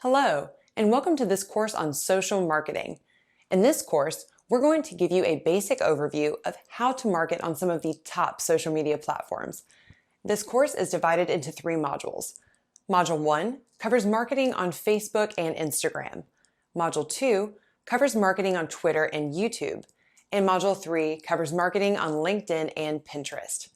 Hello, and welcome to this course on social marketing. In this course, we're going to give you a basic overview of how to market on some of the top social media platforms. This course is divided into 3 modules. Module 1 covers marketing on Facebook and Instagram. Module 2 covers marketing on Twitter and YouTube. And Module 3 covers marketing on LinkedIn and Pinterest.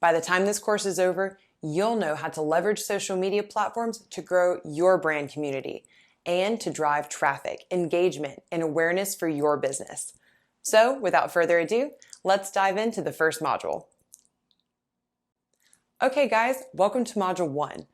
By the time this course is over, you'll know how to leverage social media platforms to grow your brand community and to drive traffic, engagement, and awareness for your business. So, without further ado, let's dive into the first module. Okay guys, welcome to Module 1.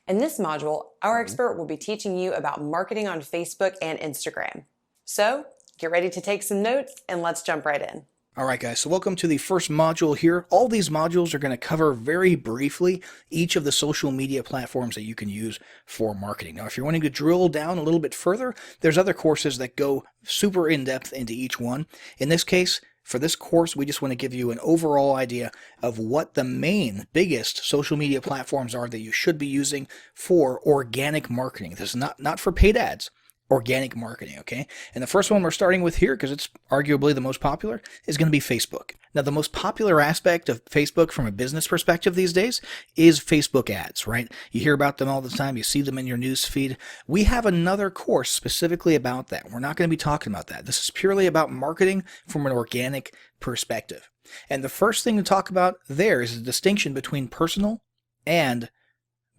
In this module, our expert will be teaching you about marketing on Facebook and Instagram. So, get ready to take some notes and let's jump right in. All right, guys, so welcome to the first module here. All these modules are going to cover very briefly each of the social media platforms that you can use for marketing. Now, if you're wanting to drill down a little bit further, there's other courses that go super in-depth into each one. In this case, for this course, we just want to give you an overall idea of what the main, biggest social media platforms are that you should be using for organic marketing. This is not for paid ads. Organic marketing, okay? And the first one we're starting with here, because it's arguably the most popular, is going to be Facebook. Now, the most popular aspect of Facebook from a business perspective these days is Facebook ads, right? You hear about them all the time. You see them in your news feed. We have another course specifically about that. We're not going to be talking about that. This is purely about marketing from an organic perspective. And the first thing to talk about there is the distinction between personal and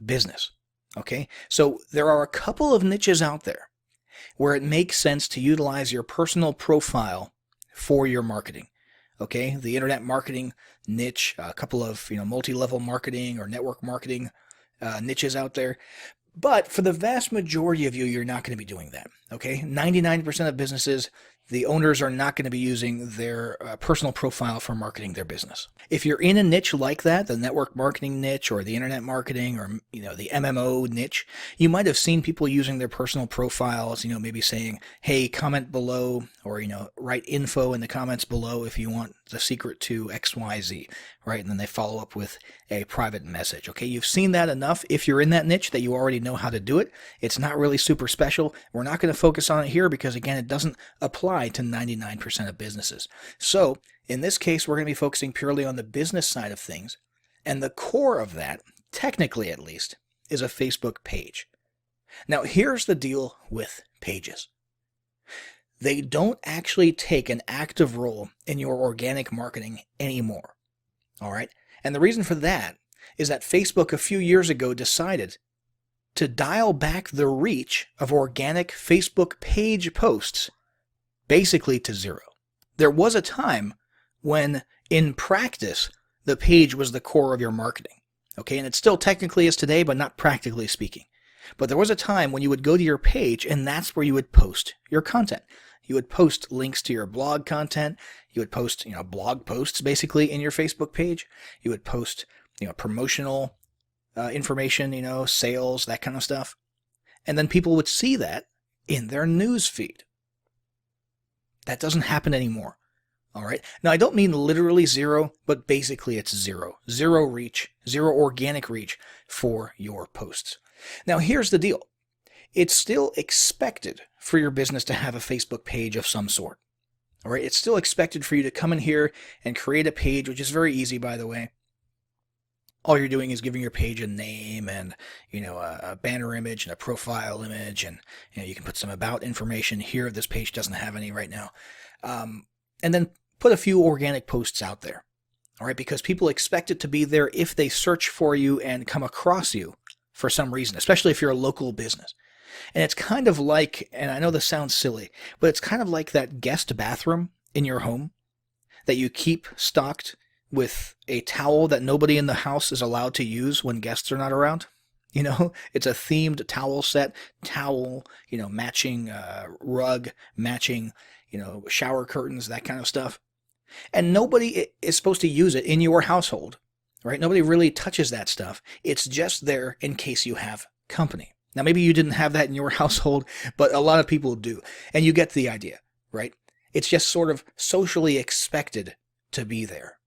business, okay? So there are a couple of niches out there where it makes sense to utilize your personal profile for your marketing. Okay, the internet marketing niche, a couple of multi-level marketing or network marketing niches out there. But for the vast majority of you, you're not going to be doing that. Okay, 99% of businesses, the owners are not going to be using their personal profile for marketing their business. If you're in a niche like that, the network marketing niche or the internet marketing or the MMO niche, you might have seen people using their personal profiles, maybe saying, hey, comment below, or write info in the comments below if you want the secret to XYZ, right? And then they follow up with a private message. Okay, you've seen that enough if you're in that niche that you already know how to do it. It's not really super special. We're not going to focus on it here because, again, it doesn't apply to 99% of businesses. So in this case, we're going to be focusing purely on the business side of things. And the core of that, technically at least, is a Facebook page. Now, here's the deal with pages. They don't actually take an active role in your organic marketing anymore. All right? And the reason for that is that Facebook a few years ago decided to dial back the reach of organic Facebook page posts basically to 0. There was a time when, in practice, the page was the core of your marketing. Okay, and it still technically is today, but not practically speaking. But there was a time when you would go to your page, and that's where you would post your content. You would post links to your blog content. You would post, blog posts basically in your Facebook page. You would post, promotional information, sales, that kind of stuff. And then people would see that in their news feed. That doesn't happen anymore. All right. Now, I don't mean literally 0, but basically it's 0. 0 reach, 0 organic reach for your posts. Now, here's the deal. It's still expected for your business to have a Facebook page of some sort. All right. It's still expected for you to come in here and create a page, which is very easy, by the way. All you're doing is giving your page a name and, a banner image and a profile image. And, you can put some about information here. This page doesn't have any right now. And then put a few organic posts out there. All right. Because people expect it to be there if they search for you and come across you for some reason, especially if you're a local business. And it's kind of like, and I know this sounds silly, but it's kind of like that guest bathroom in your home that you keep stocked with a towel that nobody in the house is allowed to use when guests are not around. It's a themed towel set, matching rug, matching, shower curtains, that kind of stuff. And nobody is supposed to use it in your household, right? Nobody really touches that stuff. It's just there in case you have company. Now, maybe you didn't have that in your household, but a lot of people do. And you get the idea, right? It's just sort of socially expected to be there.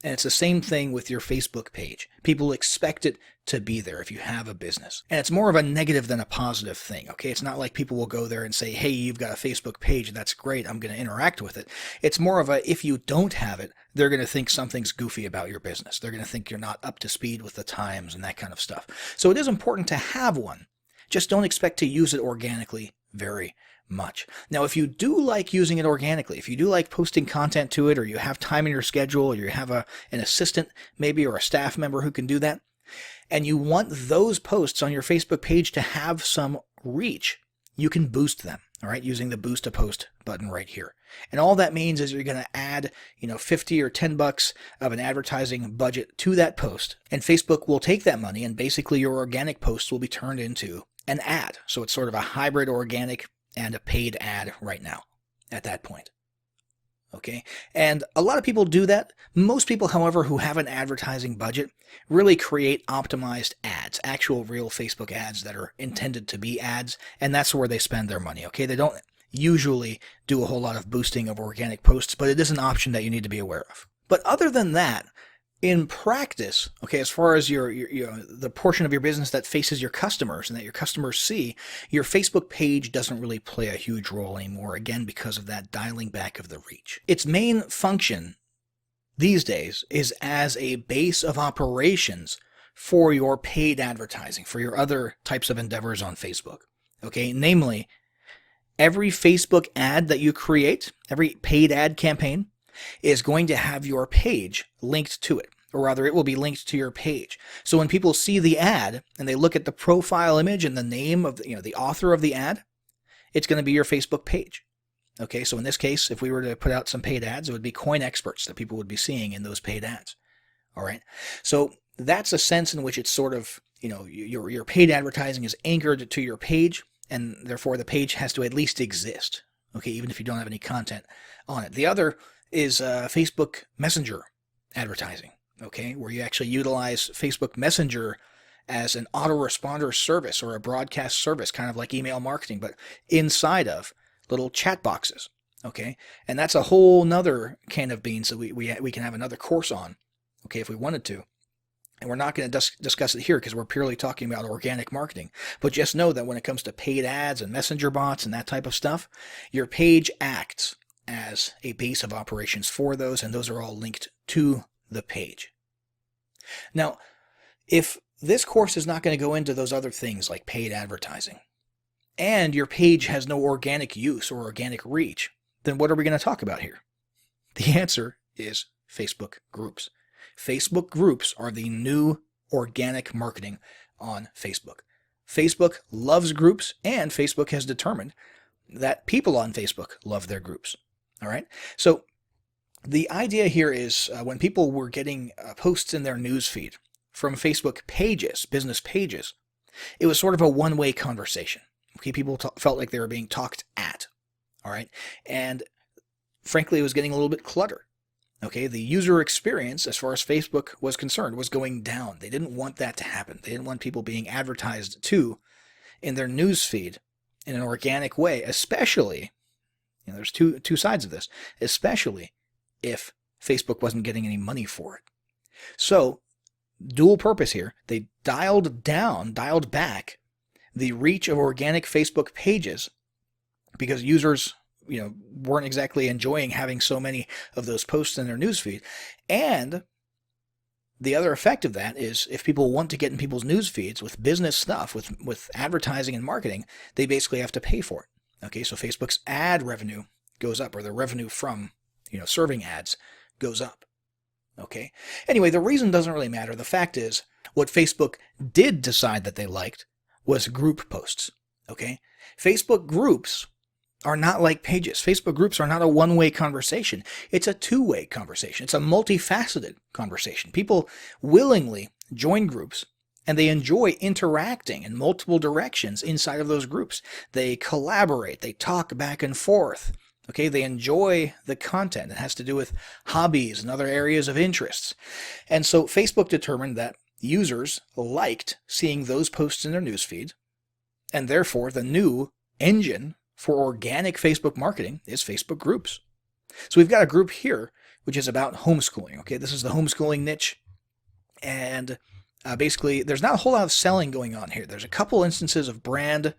And it's the same thing with your Facebook page. People expect it to be there if you have a business. And it's more of a negative than a positive thing, okay? It's not like people will go there and say, hey, you've got a Facebook page. That's great. I'm going to interact with it. It's more of a, if you don't have it, they're going to think something's goofy about your business. They're going to think you're not up to speed with the times and that kind of stuff. So it is important to have one. Just don't expect to use it organically very much. Now, if you do like using it organically, if you do like posting content to it, or you have time in your schedule, or you have an assistant maybe, or a staff member who can do that, and you want those posts on your Facebook page to have some reach, you can boost them, all right, using the Boost a Post button right here. And all that means is you're going to add, 50 or $10 of an advertising budget to that post, and Facebook will take that money, and basically your organic posts will be turned into an ad. So it's sort of a hybrid organic and a paid ad right now at that point. Okay. And a lot of people do that. Most people, however, who have an advertising budget really create optimized ads, actual real Facebook ads that are intended to be ads. And that's where they spend their money. Okay. They don't usually do a whole lot of boosting of organic posts, but it is an option that you need to be aware of. But other than that, in practice, okay, as far as your the portion of your business that faces your customers and that your customers see, your Facebook page doesn't really play a huge role anymore, again, because of that dialing back of the reach. Its main function these days is as a base of operations for your paid advertising, for your other types of endeavors on Facebook. Okay, namely, every Facebook ad that you create, every paid ad campaign, is going to have your page linked to it, or rather it will be linked to your page. So when people see the ad and they look at the profile image and the name of the author of the ad, it's going to be your Facebook page. Okay, so in this case, if we were to put out some paid ads, it would be coin experts that people would be seeing in those paid ads. All right, so that's a sense in which it's sort of, your paid advertising is anchored to your page, and therefore the page has to at least exist. Okay, even if you don't have any content on it. The other is Facebook Messenger advertising, okay, where you actually utilize Facebook Messenger as an autoresponder service or a broadcast service, kind of like email marketing, but inside of little chat boxes, okay? And that's a whole nother can of beans that we can have another course on, okay, if we wanted to. And we're not going to discuss it here because we're purely talking about organic marketing. But just know that when it comes to paid ads and messenger bots and that type of stuff, your page acts as a base of operations for those, and those are all linked to the page. Now, if this course is not going to go into those other things like paid advertising, and your page has no organic use or organic reach, then what are we going to talk about here? The answer is Facebook groups. Facebook groups are the new organic marketing on Facebook. Facebook loves groups, and Facebook has determined that people on Facebook love their groups. All right. So the idea here is when people were getting posts in their newsfeed from Facebook pages, business pages, it was sort of a one-way conversation. Okay, people felt like they were being talked at. All right. And frankly, it was getting a little bit cluttered. Okay, the user experience, as far as Facebook was concerned, was going down. They didn't want that to happen. They didn't want people being advertised to in their newsfeed in an organic way, especially, there's two sides of this, especially if Facebook wasn't getting any money for it. So, dual purpose here, they dialed back the reach of organic Facebook pages because users weren't exactly enjoying having so many of those posts in their newsfeed. And the other effect of that is if people want to get in people's newsfeeds with business stuff, with advertising and marketing, they basically have to pay for it. Okay, so Facebook's ad revenue goes up, or the revenue from serving ads goes up. Okay. Anyway, the reason doesn't really matter. The fact is, what Facebook did decide that they liked was group posts. Okay, Facebook groups are not like pages. Facebook groups are not a one-way conversation. It's a two-way conversation. It's a multifaceted conversation. People willingly join groups, and they enjoy interacting in multiple directions inside of those groups. They collaborate. They talk back and forth. Okay, they enjoy the content. It has to do with hobbies and other areas of interests. And so Facebook determined that users liked seeing those posts in their newsfeed, and therefore the new engine for organic Facebook marketing is Facebook groups. So we've got a group here which is about homeschooling. Okay, this is the homeschooling niche. And basically, there's not a whole lot of selling going on here. There's a couple instances of brand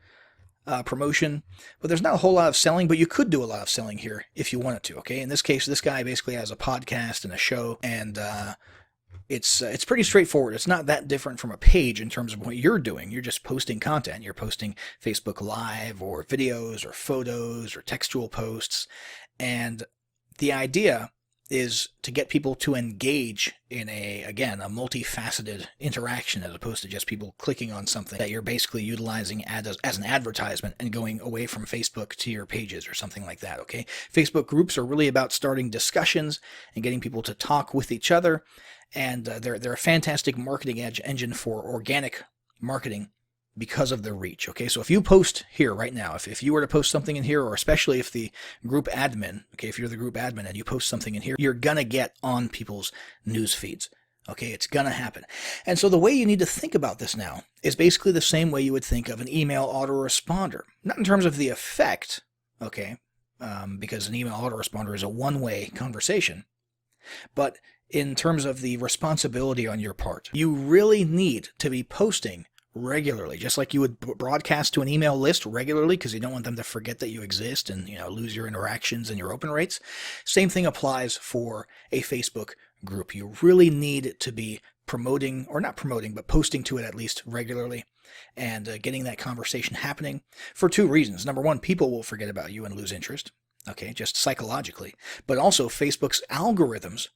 promotion, but there's not a whole lot of selling, but you could do a lot of selling here if you wanted to. Okay, in this case, this guy basically has a podcast and a show, and it's pretty straightforward. It's not that different from a page in terms of what you're doing. You're just posting content. You're posting Facebook Live or videos or photos or textual posts, and the idea is to get people to engage in a multifaceted interaction, as opposed to just people clicking on something that you're basically utilizing as an advertisement and going away from Facebook to your pages or something like that. Okay, Facebook groups are really about starting discussions and getting people to talk with each other, and they're a fantastic marketing engine for organic marketing because of the reach. Okay, so if you post here right now, if you were to post something in here, or especially if the group admin, okay, if you're the group admin and you post something in here, you're gonna get on people's news feeds. Okay, it's gonna happen. And so the way you need to think about this now is basically the same way you would think of an email autoresponder. Not in terms of the effect, okay, because an email autoresponder is a one-way conversation, but in terms of the responsibility on your part. You really need to be posting regularly, just like you would broadcast to an email list regularly, because you don't want them to forget that you exist and lose your interactions and your open rates. Same thing applies for a Facebook group. You really need to be promoting, or not promoting, but posting to it at least regularly, and getting that conversation happening for two reasons. Number one, people will forget about you and lose interest, okay, just psychologically. But also, Facebook's algorithms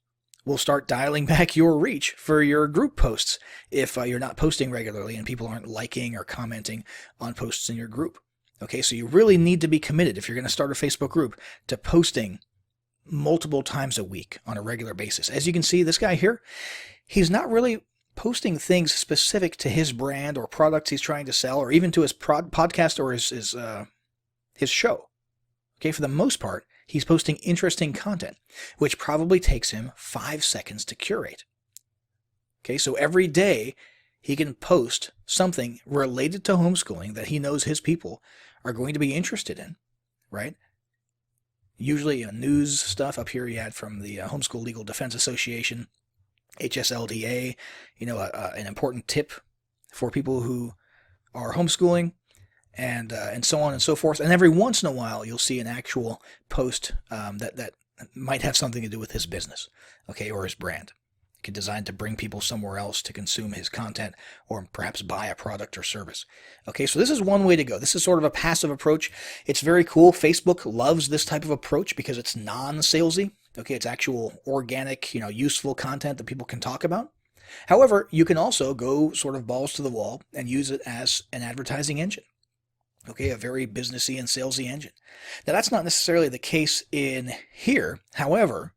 will start dialing back your reach for your group posts if you're not posting regularly and people aren't liking or commenting on posts in your group. Okay, so you really need to be committed, if you're going to start a Facebook group, to posting multiple times a week on a regular basis. As you can see, this guy here, he's not really posting things specific to his brand or products he's trying to sell, or even to his podcast or his show. Okay, for the most part, he's posting interesting content, which probably takes him 5 seconds to curate. Okay, so every day he can post something related to homeschooling that he knows his people are going to be interested in, right? Usually news stuff. Up here you had from the Homeschool Legal Defense Association, HSLDA, an important tip for people who are homeschooling, and so on and so forth. And every once in a while, you'll see an actual post that might have something to do with his business, okay, or his brand. Designed to bring people somewhere else to consume his content, or perhaps buy a product or service. Okay, so this is one way to go. This is sort of a passive approach. It's very cool. Facebook loves this type of approach because it's non-salesy. Okay, it's actual organic, useful content that people can talk about. However, you can also go sort of balls to the wall and use it as an advertising engine. Okay, a very businessy and salesy engine. Now, that's not necessarily the case in here. However,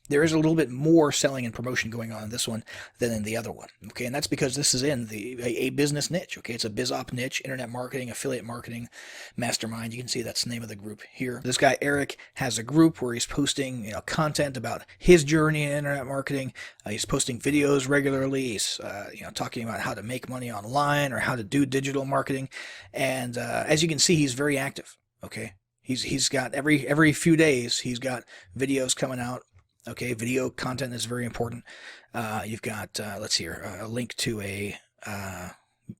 there is a little bit more selling and promotion going on in this one than in the other one. Okay, and that's because this is in a business niche. Okay, it's a BizOp niche, internet marketing, affiliate marketing, mastermind. You can see that's the name of the group here. This guy Eric has a group where he's posting content about his journey in internet marketing. He's posting videos regularly. He's talking about how to make money online or how to do digital marketing. And as you can see, he's very active. Okay, he's got every few days he's got videos coming out. Okay, video content is very important. You've got, let's see here, a link to a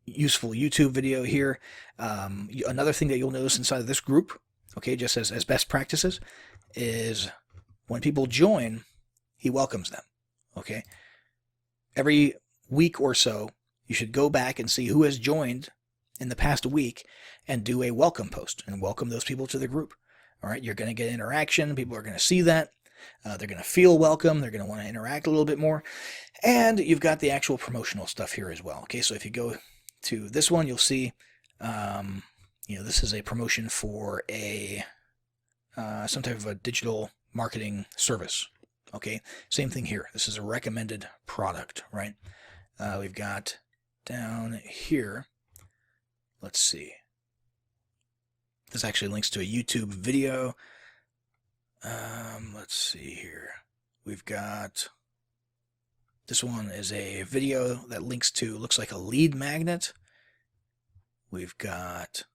useful YouTube video here. Another thing that you'll notice inside of this group, okay, just as best practices, is when people join, he welcomes them. Okay, every week or so, you should go back and see who has joined in the past week and do a welcome post and welcome those people to the group. All right, you're going to get interaction. People are going to see that. They're going to feel welcome. They're going to want to interact a little bit more. And you've got the actual promotional stuff here as well. Okay, so if you go to this one, you'll see, this is a promotion for some type of a digital marketing service. Okay, same thing here. This is a recommended product, right? We've got down here, let's see. This actually links to a YouTube video. Let's see here. We've got, this one is a video that links to, looks like a lead magnet. We've got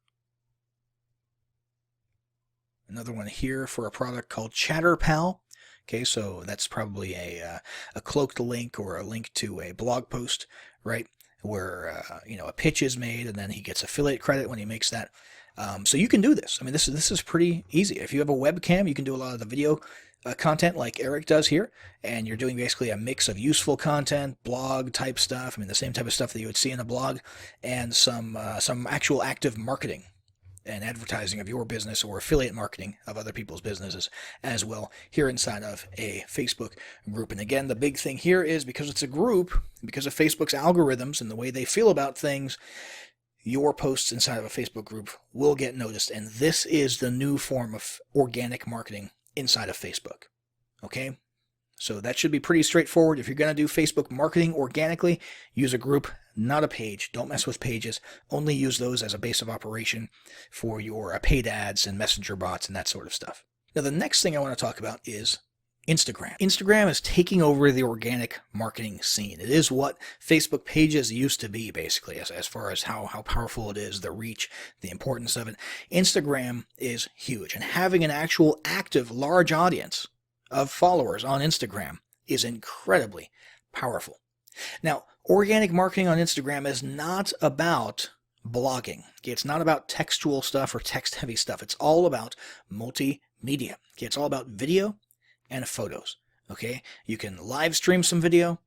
another one here for a product called ChatterPal. Okay, so that's probably a cloaked link or a link to a blog post, right? Where a pitch is made, and then he gets affiliate credit when he makes that. So you can do this. I mean, this is pretty easy. If you have a webcam, you can do a lot of the video content like Eric does here, and you're doing basically a mix of useful content, blog type stuff. I mean, the same type of stuff that you would see in a blog, and some actual active marketing and advertising of your business or affiliate marketing of other people's businesses as well here inside of a Facebook group. And again, the big thing here is because it's a group, because of Facebook's algorithms and the way they feel about things, your posts inside of a Facebook group will get noticed. And this is the new form of organic marketing inside of Facebook. Okay? So that should be pretty straightforward. If you're going to do Facebook marketing organically, use a group, not a page. Don't mess with pages. Only use those as a base of operation for your paid ads and messenger bots and that sort of stuff. Now, the next thing I want to talk about is Instagram. Instagram is taking over the organic marketing scene. It is what Facebook pages used to be, basically, as far as how powerful it is, the reach, the importance of it. Instagram is huge, and having an actual active large audience of followers on Instagram is incredibly powerful. Now, organic marketing on Instagram is not about blogging. Okay, it's not about textual stuff or text-heavy stuff. It's all about multimedia. Okay, it's all about video and photos. Okay, you can live stream some video.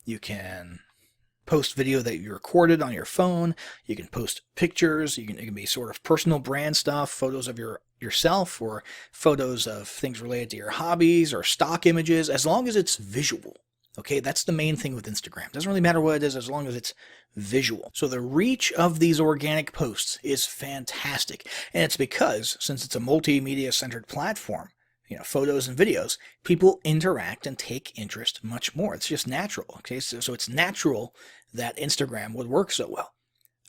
You can post video that you recorded on your phone. You can post pictures. It can be sort of personal brand stuff, photos of yourself or photos of things related to your hobbies or stock images, as long as it's visual. Okay, that's the main thing with Instagram. It doesn't really matter what it is as long as it's visual. So the reach of these organic posts is fantastic. And it's because, since it's a multimedia centered platform, photos and videos, people interact and take interest much more. It's just natural. Okay, so it's natural that Instagram would work so well.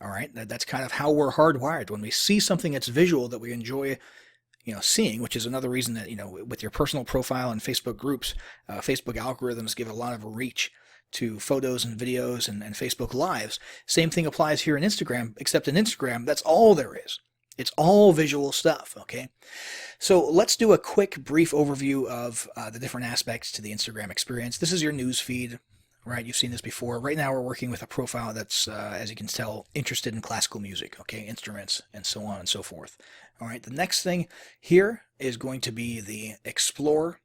All right, that's kind of how we're hardwired. When we see something that's visual that we enjoy, seeing, which is another reason that, with your personal profile and Facebook groups, Facebook algorithms give a lot of reach to photos and videos and Facebook Lives. Same thing applies here in Instagram, except in Instagram, that's all there is. It's all visual stuff, okay? So let's do a quick, brief overview of the different aspects to the Instagram experience. This is your news feed, right? You've seen this before. Right now we're working with a profile that's, as you can tell, interested in classical music, okay? Instruments and so on and so forth. All right, the next thing here is going to be the Explore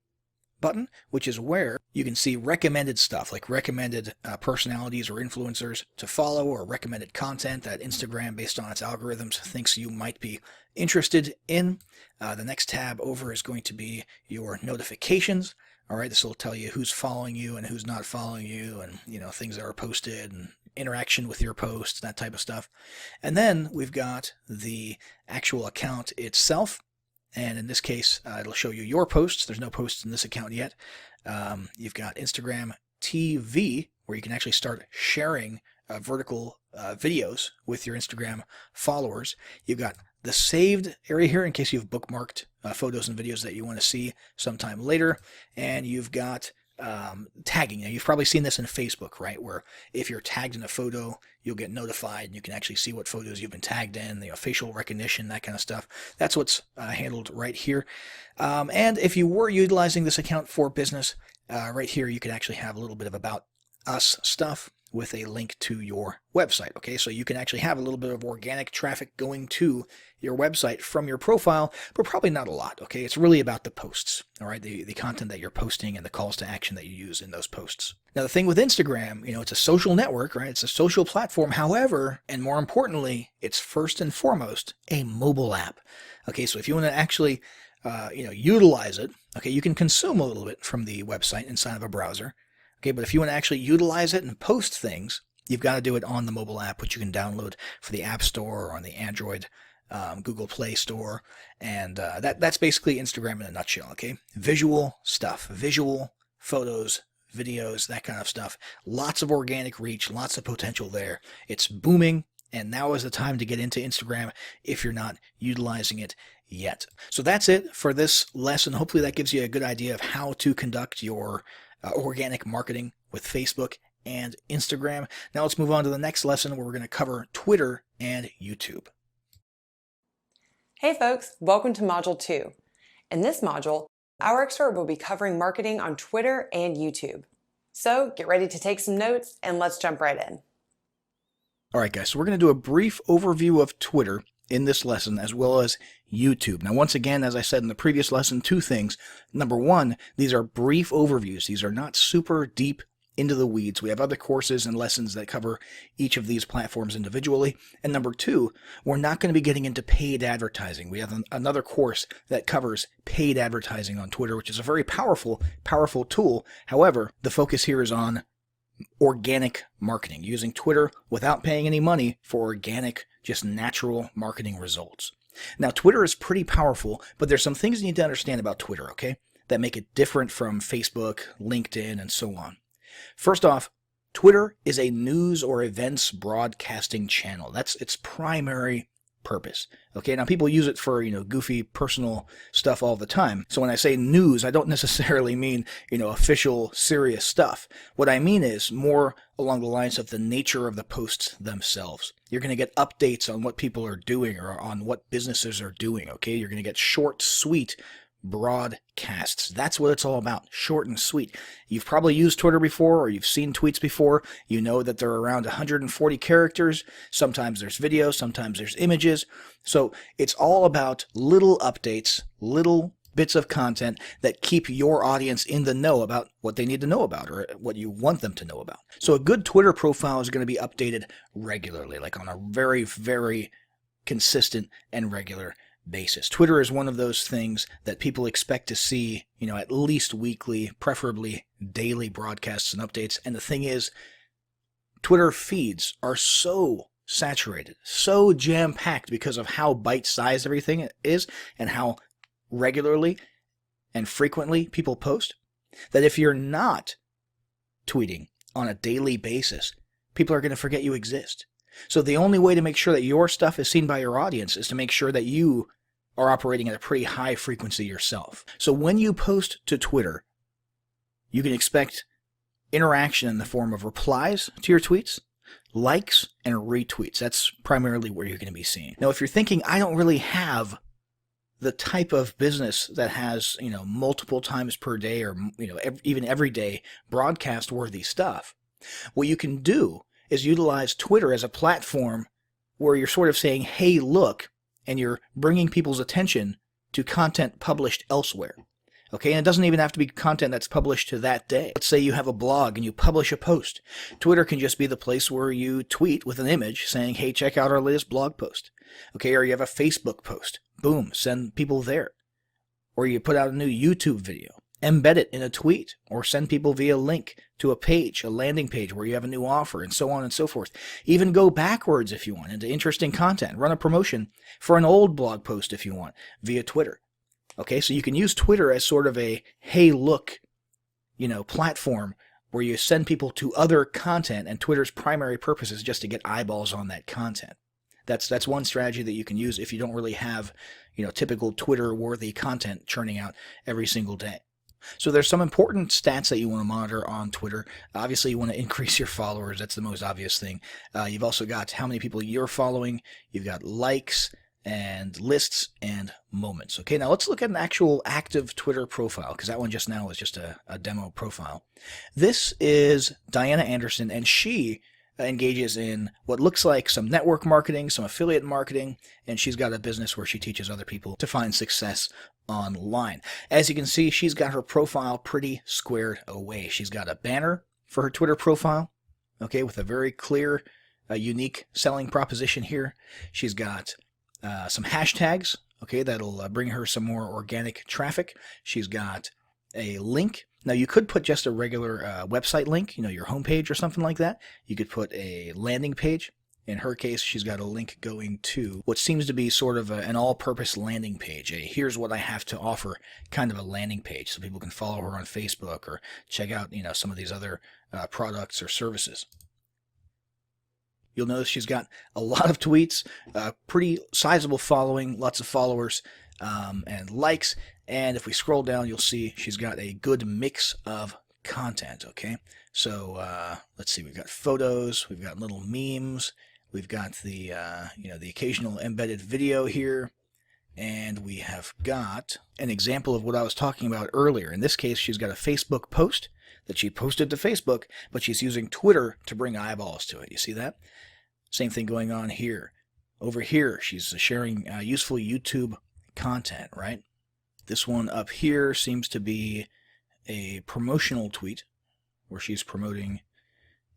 button, which is where you can see recommended stuff, like recommended personalities or influencers to follow, or recommended content that Instagram, based on its algorithms, thinks you might be interested in. The next tab over is going to be your notifications. All right, this will tell you who's following you and who's not following you, and things that are posted and interaction with your posts, that type of stuff. And then we've got the actual account itself. And in this case, it'll show you your posts. There's no posts in this account yet. You've got Instagram TV, where you can actually start sharing vertical videos with your Instagram followers. You've got the saved area here in case you've bookmarked photos and videos that you want to see sometime later. And you've got tagging. Now, you've probably seen this in Facebook, right? Where if you're tagged in a photo, you'll get notified and you can actually see what photos you've been tagged in, facial recognition, that kind of stuff. That's what's handled right here. And if you were utilizing this account for business, right here, you could actually have a little bit of about us stuff with a link to your website. Okay, so you can actually have a little bit of organic traffic going to your website from your profile, but probably not a lot. Okay, it's really about the posts, all right, the content that you're posting and the calls to action that you use in those posts. Now, the thing with Instagram, it's a social network, right? It's a social platform. However, and more importantly, it's first and foremost a mobile app. Okay, so if you want to actually utilize it, okay, you can consume a little bit from the website inside of a browser. Okay, but if you want to actually utilize it and post things, you've got to do it on the mobile app, which you can download for the App Store or on the Android Google Play Store. And that's basically Instagram in a nutshell, okay? Visual stuff, visual photos, videos, that kind of stuff. Lots of organic reach, lots of potential there. It's booming, and now is the time to get into Instagram if you're not utilizing it yet. So that's it for this lesson. Hopefully that gives you a good idea of how to conduct your organic marketing with Facebook and Instagram. Now let's move on to the next lesson where we're going to cover Twitter and YouTube. Hey folks, welcome to Module 2. In this module, Our expert will be covering marketing on Twitter and YouTube. So get ready to take some notes and let's jump right in. All right, guys, so we're going to do a brief overview of Twitter in this lesson as well as YouTube. Now, once again, as I said in the previous lesson, two things. Number one, these are brief overviews. These are not super deep into the weeds. We have other courses and lessons that cover each of these platforms individually. And number two, we're not going to be getting into paid advertising. We have another course that covers paid advertising on Twitter, which is a very powerful tool. However, the focus here is on organic marketing, using Twitter without paying any money for organic, just natural marketing results. Now, Twitter is pretty powerful, but there's some things you need to understand about Twitter, okay, that make it different from Facebook, LinkedIn, and so on. First off, Twitter is a news or events broadcasting channel. That's its primary purpose. Okay, now people use it for, goofy personal stuff all the time. So when I say news, I don't necessarily mean, official serious stuff. What I mean is more along the lines of the nature of the posts themselves. You're going to get updates on what people are doing or on what businesses are doing, okay? You're going to get short, sweet broadcasts. That's what it's all about, short and sweet. You've probably used Twitter before, or you've seen tweets before. You know that they're around 140 characters. Sometimes there's video, sometimes there's images. So it's all about little updates, little bits of content that keep your audience in the know about what they need to know about or what you want them to know about. So a good Twitter profile is going to be updated regularly, like on a very, very consistent and regular basis. Twitter is one of those things that people expect to see, at least weekly, preferably daily broadcasts and updates. And the thing is, Twitter feeds are so saturated, so jam-packed because of how bite-sized everything is and how regularly and frequently people post, that if you're not tweeting on a daily basis, people are going to forget you exist. So the only way to make sure that your stuff is seen by your audience is to make sure that you are operating at a pretty high frequency yourself. So when you post to Twitter, you can expect interaction in the form of replies to your tweets, likes, and retweets. That's primarily where you're going to be seen. Now, if you're thinking, I don't really have the type of business that has, multiple times per day or, even every day broadcast worthy stuff, what you can do is utilize Twitter as a platform where you're sort of saying, hey, look, and you're bringing people's attention to content published elsewhere. Okay, and it doesn't even have to be content that's published to that day. Let's say you have a blog and you publish a post. Twitter can just be the place where you tweet with an image saying, hey, check out our latest blog post. Okay, or you have a Facebook post. Boom, send people there. Or you put out a new YouTube video. Embed it in a tweet or send people via link to a page, a landing page where you have a new offer and so on and so forth. Even go backwards if you want into interesting content. Run a promotion for an old blog post if you want via Twitter. Okay, so you can use Twitter as sort of a, hey, look, platform where you send people to other content, and Twitter's primary purpose is just to get eyeballs on that content. That's one strategy that you can use if you don't really have, typical Twitter-worthy content churning out every single day. So there's some important stats that you want to monitor on Twitter. Obviously, you want to increase your followers. That's the most obvious thing. You've also got how many people you're following. You've got likes and lists and moments. Okay, now let's look at an actual active Twitter profile, because that one just now was just a demo profile. This is Diana Anderson, and she engages in what looks like some network marketing, some affiliate marketing, and she's got a business where she teaches other people to find success online. As you can see, she's got her profile pretty squared away. She's got a banner for her Twitter profile, okay, with a very clear, unique selling proposition here. She's got some hashtags, okay, that'll bring her some more organic traffic. She's got a link. Now, you could put just a regular website link, your homepage or something like that. You could put a landing page. In her case, she's got a link going to what seems to be sort of an all-purpose landing page. Here's what I have to offer kind of a landing page so people can follow her on Facebook or check out, some of these other products or services. You'll notice she's got a lot of tweets, pretty sizable following, lots of followers, and likes. And if we scroll down, you'll see she's got a good mix of content, okay? So let's see, we've got photos, we've got little memes, we've got the, the occasional embedded video here, And we have got an example of what I was talking about earlier. In this case, she's got a Facebook post that she posted to Facebook, but she's using Twitter to bring eyeballs to it. You see that? Same thing going on here. Over here, she's sharing useful YouTube content, right? This one up here seems to be a promotional tweet where she's promoting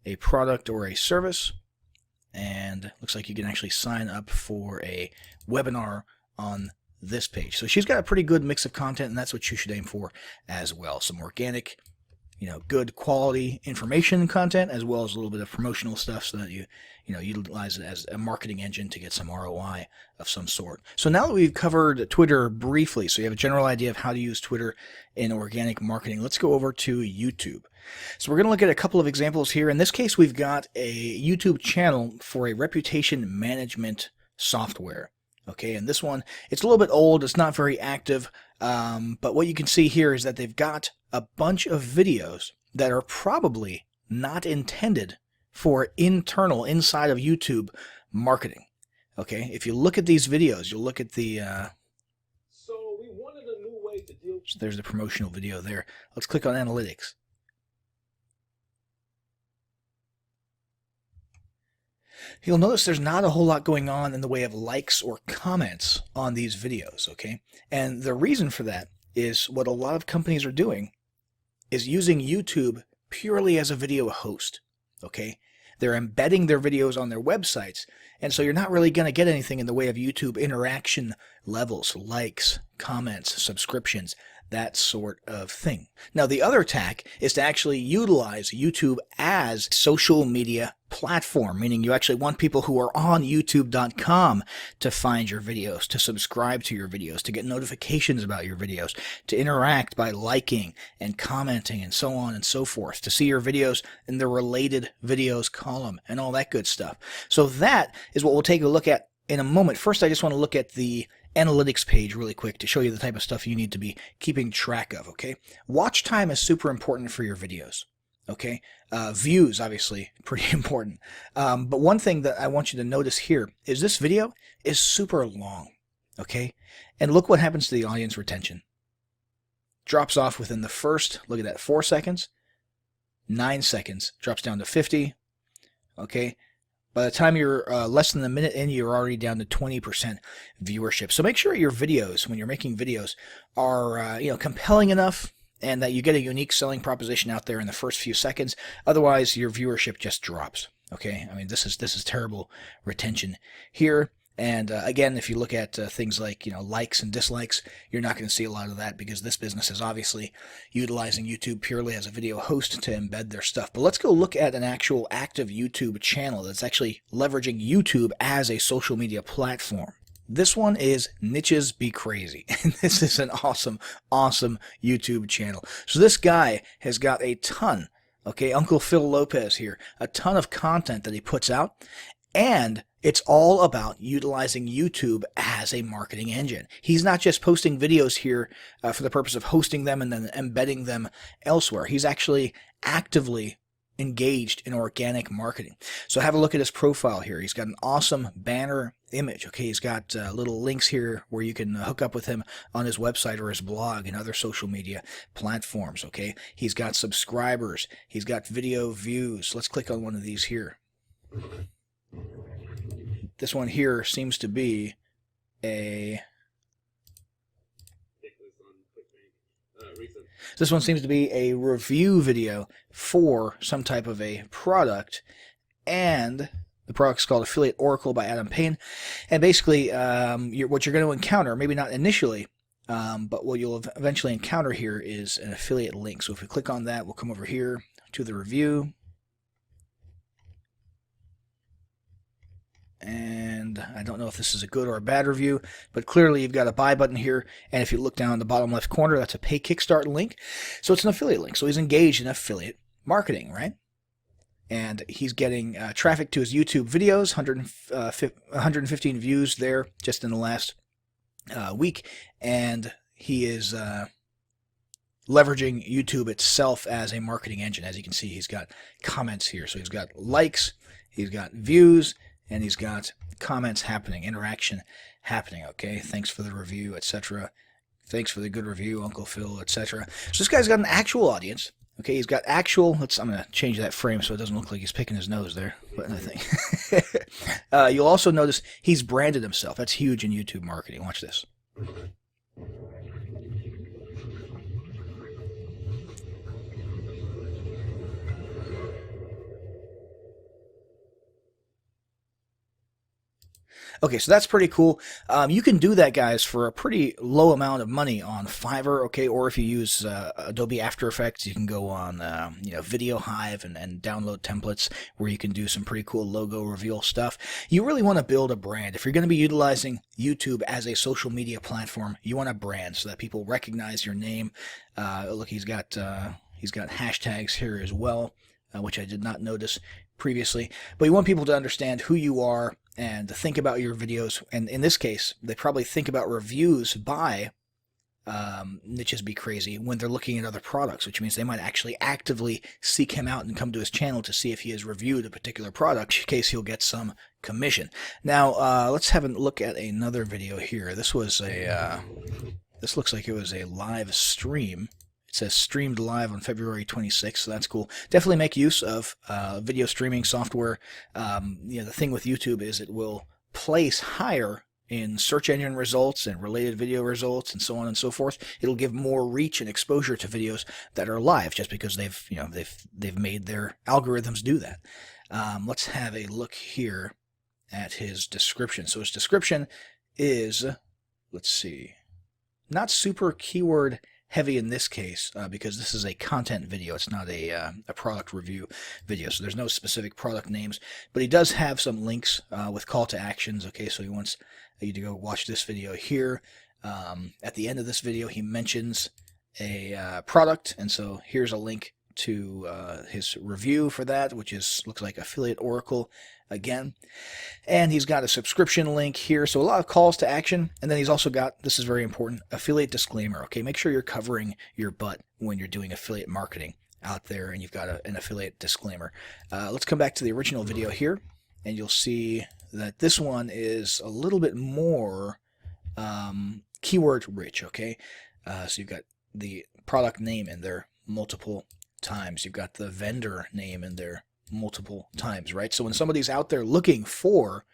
a product or a service. And looks like you can actually sign up for a webinar on this page. So she's got a pretty good mix of content, and that's what you should aim for as well. Some organic, good quality information content, as well as a little bit of promotional stuff so that you utilize it as a marketing engine to get some ROI of some sort. So now that we've covered Twitter briefly, so you have a general idea of how to use Twitter in organic marketing, let's go over to YouTube. So we're going to look at a couple of examples here. In this case, we've got a YouTube channel for a reputation management software. Okay, and this one, it's a little bit old, it's not very active, but what you can see here is that they've got a bunch of videos that are probably not intended for internal, inside of YouTube marketing. Okay, if you look at these videos, you'll look at the... So we wanted a new way to deal... So there's the promotional video there. Let's click on analytics. You'll notice there's not a whole lot going on in the way of likes or comments on these videos, okay? And the reason for that is what a lot of companies are doing is using YouTube purely as a video host, okay? They're embedding their videos on their websites, and so you're not really going to get anything in the way of YouTube interaction levels, likes, comments, subscriptions, that sort of thing. Now, the other tack is to actually utilize YouTube as a social media platform, meaning you actually want people who are on youtube.com to find your videos, to subscribe to your videos, to get notifications about your videos, to interact by liking and commenting and so on and so forth, to see your videos in the related videos column and all that good stuff. So that is what we'll take a look at in a moment. First, I just want to look at the analytics page really quick to show you the type of stuff you need to be keeping track of, okay? Watch time is super important for your videos, okay? Views, obviously, pretty important. But one thing that I want you to notice here is this video is super long, okay? And look what happens to the audience retention. Drops off within the first, look at that, 4 seconds, 9 seconds, drops down to 50, okay? By the time you're less than a minute in, you're already down to 20% viewership. So make sure your videos, when you're making videos, are compelling enough and that you get a unique selling proposition out there in the first few seconds. Otherwise, your viewership just drops. Okay, I mean this is terrible retention here. And again, if you look at things like likes and dislikes, you're not going to see a lot of that because this business is obviously utilizing YouTube purely as a video host to embed their stuff. But let's go look at an actual active YouTube channel that's actually leveraging YouTube as a social media platform. This one is Niches Be Crazy. And this is an awesome YouTube channel. So this guy has got a ton, okay, Uncle Phil Lopez here, a ton of content that he puts out. And it's all about utilizing YouTube as a marketing engine. He's not just posting videos here for the purpose of hosting them and then embedding them elsewhere. He's actually actively engaged in organic marketing. So have a look at his profile here. He's got an awesome banner image. Okay, he's got little links here where you can hook up with him on his website or his blog and other social media platforms. Okay, he's got subscribers. He's got video views. Let's click on one of these here. This one here seems to be This one seems to be a review video for some type of a product, and the product's called Affiliate Oracle by Adam Payne. And basically, what you're going to encounter, maybe not initially, but what you'll eventually encounter here is an affiliate link. So if we click on that, we'll come over here to the review. And I don't know if this is a good or a bad review, but clearly you've got a buy button here. And if you look down in the bottom left corner, that's a pay Kickstart link. So it's an affiliate link. So he's engaged in affiliate marketing, right? And he's getting traffic to his YouTube videos, 115 views there just in the last week. And he is leveraging YouTube itself as a marketing engine. As you can see, he's got comments here. So he's got likes, he's got views, and he's got comments happening, interaction happening. Okay, thanks for the review, etc. Thanks for the good review, Uncle Phil, etc. So this guy's got an actual audience. Okay, he's got actual. I'm going to change that frame so it doesn't look like he's picking his nose there. But I think you'll also notice he's branded himself. That's huge in YouTube marketing. Watch this. Okay, so that's pretty cool. You can do that, guys, for a pretty low amount of money on Fiverr, okay? Or if you use Adobe After Effects, you can go on, Video Hive and download templates where you can do some pretty cool logo reveal stuff. You really want to build a brand. If you're going to be utilizing YouTube as a social media platform, you want a brand so that people recognize your name. Look, he's got hashtags here as well, which I did not notice previously. But you want people to understand who you are and to think about your videos. And in this case, they probably think about reviews by Niches Be Crazy when they're looking at other products, which means they might actually actively seek him out and come to his channel to see if he has reviewed a particular product, in case he'll get some commission. Now, let's have a look at another video here. This was this looks like it was a live stream. It says streamed live on February 26th, so that's cool. Definitely make use of video streaming software. The thing with YouTube is it will place higher in search engine results and related video results and so on and so forth. It'll give more reach and exposure to videos that are live just because they've made their algorithms do that. Let's have a look here at his description. So his description is, let's see, not super keyword heavy in this case because this is a content video. It's not a product review video, so there's no specific product names, but he does have some links with call to actions. Okay, so he wants you to go watch this video here. At the end of this video, he mentions a product, and so here's a link to his review for that, which looks like Affiliate Oracle again. And he's got a subscription link here, so a lot of calls to action. And then he's also got, this is very important, affiliate disclaimer. Okay, make sure you're covering your butt when you're doing affiliate marketing out there and you've got an affiliate disclaimer. Let's come back to the original video here, and you'll see that this one is a little bit more keyword rich. Okay, so you've got the product name in there multiple times. You've got the vendor name in there multiple times, right? So when somebody's out there looking for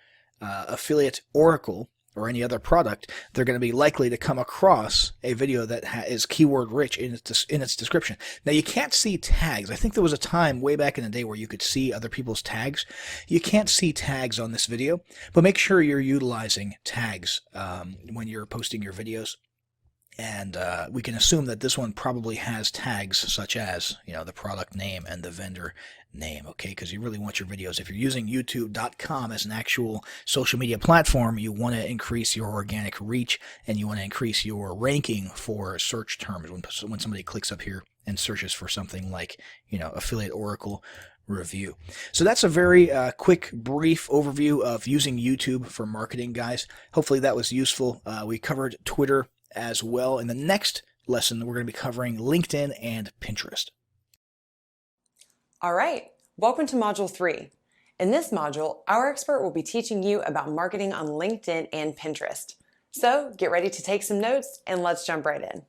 Affiliate Oracle or any other product, they're going to be likely to come across a video that is keyword rich in its description. Now, you can't see tags. I think there was a time way back in the day where you could see other people's tags. You can't see tags on this video, but make sure you're utilizing tags when you're posting your videos. And we can assume that this one probably has tags such as, the product name and the vendor name, okay? Because you really want your videos. If you're using YouTube.com as an actual social media platform, you want to increase your organic reach and you want to increase your ranking for search terms. When somebody clicks up here and searches for something like, Affiliate Oracle review. So that's a very quick, brief overview of using YouTube for marketing, guys. Hopefully that was useful. We covered Twitter as well. In the next lesson, we're going to be covering LinkedIn and Pinterest. All right, welcome to Module 3. In this module, our expert will be teaching you about marketing on LinkedIn and Pinterest. So get ready to take some notes and let's jump right in.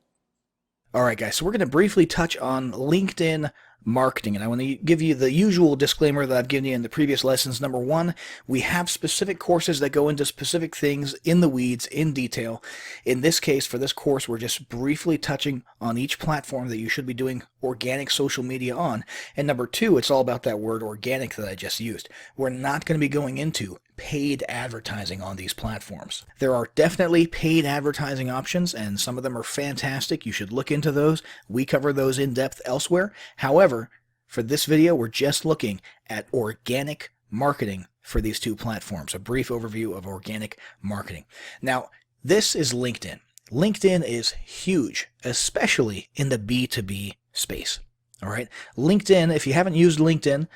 All right, guys, so we're going to briefly touch on LinkedIn marketing, and I want to give you the usual disclaimer that I've given you in the previous lessons. Number one, we have specific courses that go into specific things in the weeds, in detail. In this case, for this course, we're just briefly touching on each platform that you should be doing organic social media on. And number two, it's all about that word organic that I just used. We're not going to be going into paid advertising on these platforms. There are definitely paid advertising options, and some of them are fantastic. You should look into those. We cover those in depth elsewhere. However, for this video, we're just looking at organic marketing for these two platforms, a brief overview of organic marketing. Now, this is LinkedIn. LinkedIn is huge, especially in the B2B space. All right. LinkedIn, if you haven't used LinkedIn,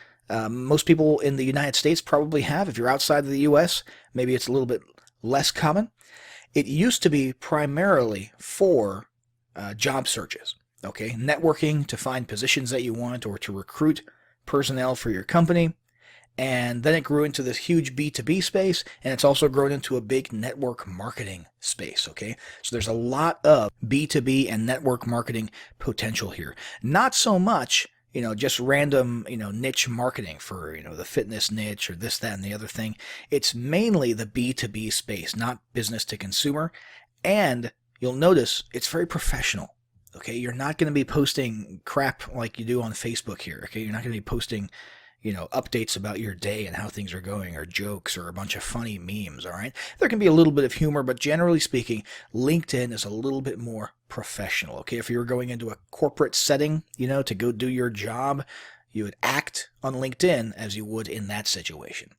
most people in the United States probably have. If you're outside of the US, maybe it's a little bit less common. It used to be primarily for job searches, okay? Networking to find positions that you want or to recruit personnel for your company. And then it grew into this huge B2B space, and it's also grown into a big network marketing space, okay? So there's a lot of B2B and network marketing potential here. Not so much, just random, niche marketing for, the fitness niche or this, that, and the other thing. It's mainly the B2B space, not business to consumer. And you'll notice it's very professional, okay? You're not going to be posting crap like you do on Facebook here, okay? You're not going to be posting updates about your day and how things are going, or jokes, or a bunch of funny memes, all right? There can be a little bit of humor, but generally speaking, LinkedIn is a little bit more professional, okay? If you were going into a corporate setting, to go do your job, you would act on LinkedIn as you would in that situation,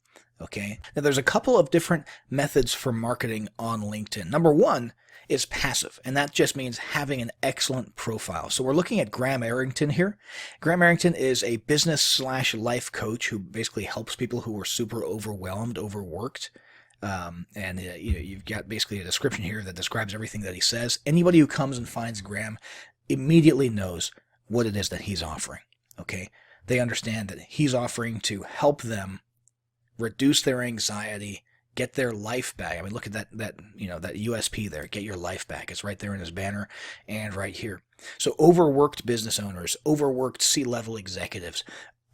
okay? Now, there's a couple of different methods for marketing on LinkedIn. Number one is passive, and that just means having an excellent profile. So we're looking at Graham Arrington here. Graham Arrington is a business/life coach who basically helps people who are super overwhelmed, overworked. You've got basically a description here that describes everything that he says. Anybody who comes and finds Graham immediately knows what it is that he's offering, okay? They understand that he's offering to help them reduce their anxiety, get their life back. I mean, look at that USP there. Get your life back. It's right there in his banner and right here. So overworked business owners, overworked C-level executives,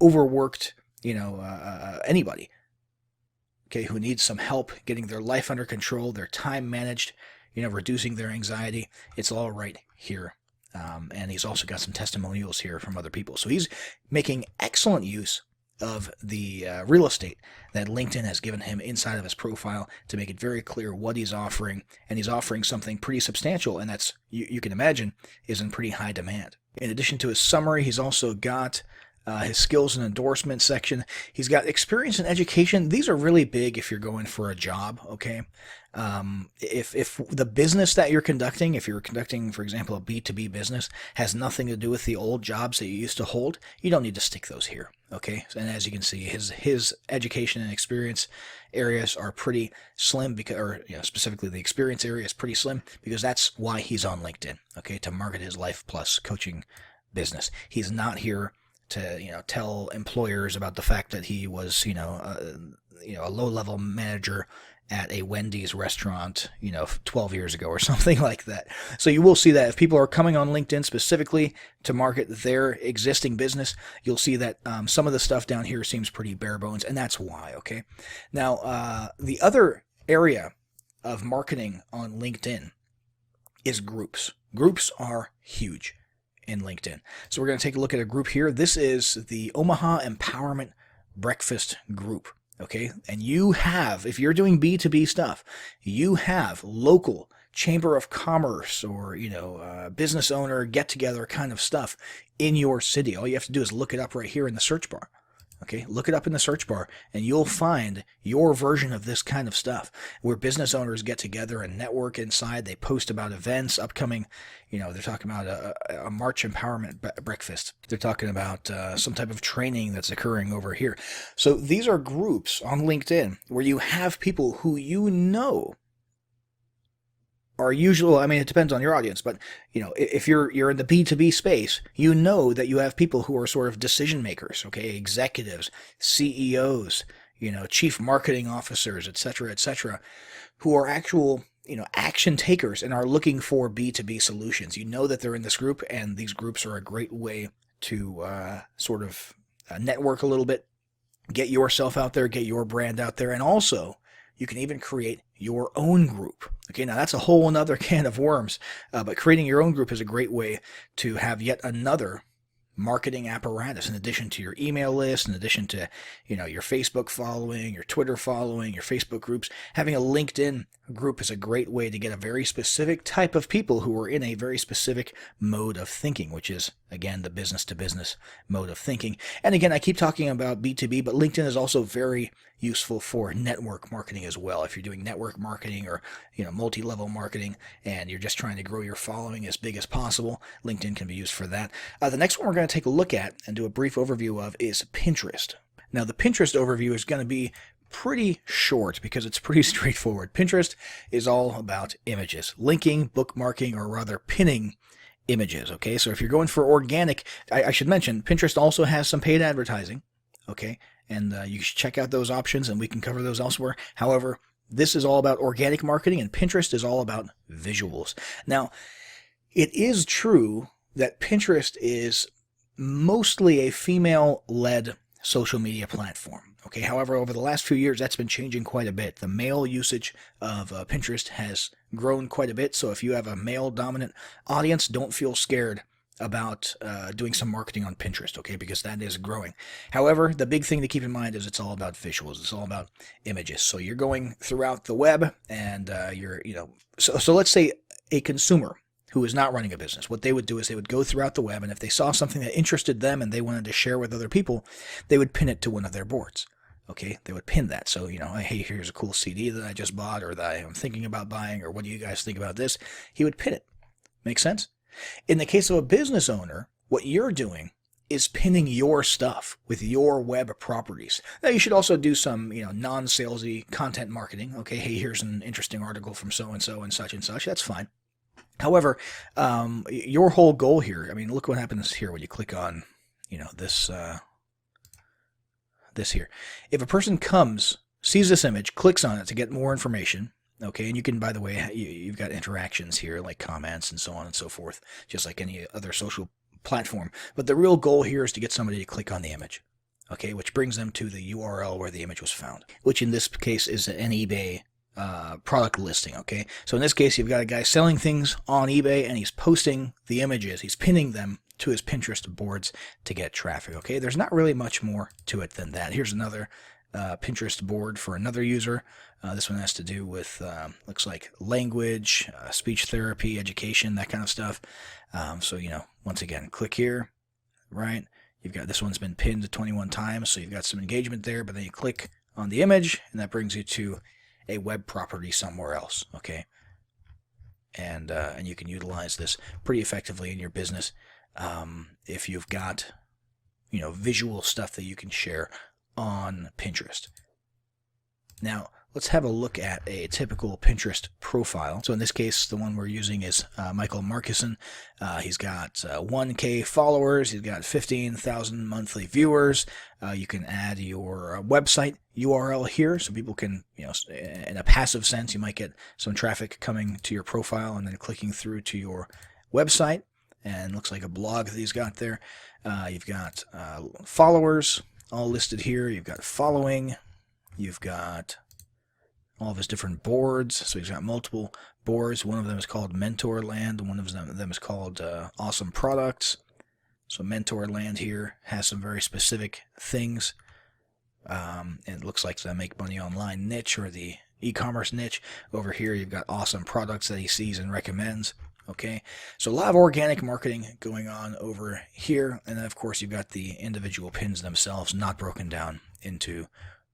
overworked, anybody, okay, who needs some help getting their life under control, their time managed, reducing their anxiety. It's all right here. And he's also got some testimonials here from other people. So he's making excellent use of the real estate that LinkedIn has given him inside of his profile to make it very clear what he's offering, and he's offering something pretty substantial, and that's, you can imagine, is in pretty high demand. In addition to his summary, he's also got his skills and endorsement section. He's got experience and education. These are really big if you're going for a job, okay? If the business that you're conducting, if you're conducting, for example, a B2B business, has nothing to do with the old jobs that you used to hold, you don't need to stick those here, okay? And as you can see, his education and experience areas are pretty slim, specifically the experience area is pretty slim, because that's why he's on LinkedIn, okay, to market his Life Plus coaching business. He's not here to tell employers about the fact that he was a low-level manager at a Wendy's restaurant 12 years ago or something like that. So you will see that if people are coming on LinkedIn specifically to market their existing business, you'll see that some of the stuff down here seems pretty bare bones, and that's why, okay? Now, the other area of marketing on LinkedIn is groups. Groups are huge in LinkedIn. So we're going to take a look at a group here. This is the Omaha Empowerment Breakfast Group, okay? And you have, if you're doing B2B stuff, you have local chamber of commerce or, business owner get-together kind of stuff in your city. All you have to do is look it up right here in the search bar. Okay, look it up in the search bar, and you'll find your version of this kind of stuff, where business owners get together and network inside. They post about events, upcoming, they're talking about a March Empowerment Breakfast. They're talking about some type of training that's occurring over here. So these are groups on LinkedIn where you have people who are usual. I mean, it depends on your audience, but if you're in the B2B space, you know that you have people who are sort of decision makers, okay, executives, CEOs, chief marketing officers, etc., who are actual, action takers and are looking for B2B solutions. You know that they're in this group, and these groups are a great way to sort of network a little bit, get yourself out there, get your brand out there, and also you can even create your own group. Okay, now that's a whole another can of worms, but creating your own group is a great way to have yet another marketing apparatus in addition to your email list, in addition to, your Facebook following, your Twitter following, your Facebook groups. Having a LinkedIn group is a great way to get a very specific type of people who are in a very specific mode of thinking, which is, again, the business to business mode of thinking. And again, I keep talking about B2B, but LinkedIn is also very useful for network marketing as well. If you're doing network marketing or, multi-level marketing, and you're just trying to grow your following as big as possible, LinkedIn can be used for that. The next one we're going to take a look at and do a brief overview of is Pinterest. Now, the Pinterest overview is going to be pretty short because it's pretty straightforward. Pinterest is all about images, linking, bookmarking, or rather pinning images, okay? So if you're going for organic, I should mention, Pinterest also has some paid advertising, okay? and you should check out those options, and we can cover those elsewhere. However, this is all about organic marketing, and Pinterest is all about visuals. Now, it is true that Pinterest is mostly a female-led social media platform. Okay, however, over the last few years, that's been changing quite a bit. The male usage of Pinterest has grown quite a bit. So if you have a male-dominant audience, don't feel scared about doing some marketing on Pinterest, okay, because that is growing. However, the big thing to keep in mind is it's all about visuals. It's all about images. So you're going throughout the web, and so let's say a consumer who is not running a business, what they would do is they would go throughout the web, and if they saw something that interested them and they wanted to share with other people, they would pin it to one of their boards. Okay, they would pin that. So, hey, here's a cool CD that I just bought, or that I'm thinking about buying, or what do you guys think about this? He would pin it. Make sense? In the case of a business owner, what you're doing is pinning your stuff with your web properties. Now, you should also do some, non-salesy content marketing. Okay, hey, here's an interesting article from so-and-so and such and such. That's fine. However, your whole goal here, I mean, look what happens here when you click on, this here. If a person comes, sees this image, clicks on it to get more information, okay, and you can, by the way, you've got interactions here like comments and so on and so forth, just like any other social platform. But the real goal here is to get somebody to click on the image, okay, which brings them to the URL where the image was found, which in this case is an eBay product listing, okay? So in this case, you've got a guy selling things on eBay, and he's posting the images. He's pinning them to his Pinterest boards to get traffic, okay? There's not really much more to it than that. Here's another Pinterest board for another user. This one has to do with, looks like language, speech therapy, education, that kind of stuff. So, once again, click here, right? You've got, this one's been pinned 21 times, so you've got some engagement there, but then you click on the image, and that brings you to a web property somewhere else, okay? And you can utilize this pretty effectively in your business if you've got, visual stuff that you can share on Pinterest. Now, let's have a look at a typical Pinterest profile. So in this case, the one we're using is Michael Markison. He's got 1K followers. He's got 15,000 monthly viewers. You can add your website URL here, so people can, in a passive sense, you might get some traffic coming to your profile and then clicking through to your website. And it looks like a blog that he's got there. You've got followers all listed here. You've got following. You've got all of his different boards. So he's got multiple boards. One of them is called Mentor Land. One of them is called Awesome Products. So Mentor Land here has some very specific things. And it looks like the Make Money Online niche, or the e-commerce niche. Over here, you've got Awesome Products that he sees and recommends. Okay, so a lot of organic marketing going on over here. And then, of course, you've got the individual pins themselves, not broken down into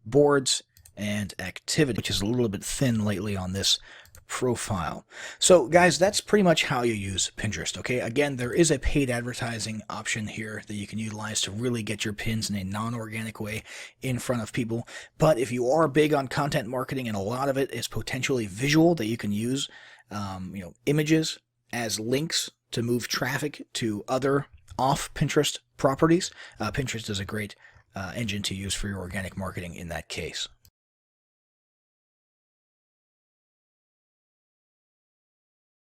boards and activity, which is a little bit thin lately on this profile. So guys, that's pretty much how you use Pinterest. Okay, again, there is a paid advertising option here that you can utilize to really get your pins in a non-organic way in front of people. But if you are big on content marketing, and a lot of it is potentially visual, that you can use images as links to move traffic to other off Pinterest properties, Pinterest is a great engine to use for your organic marketing in that case.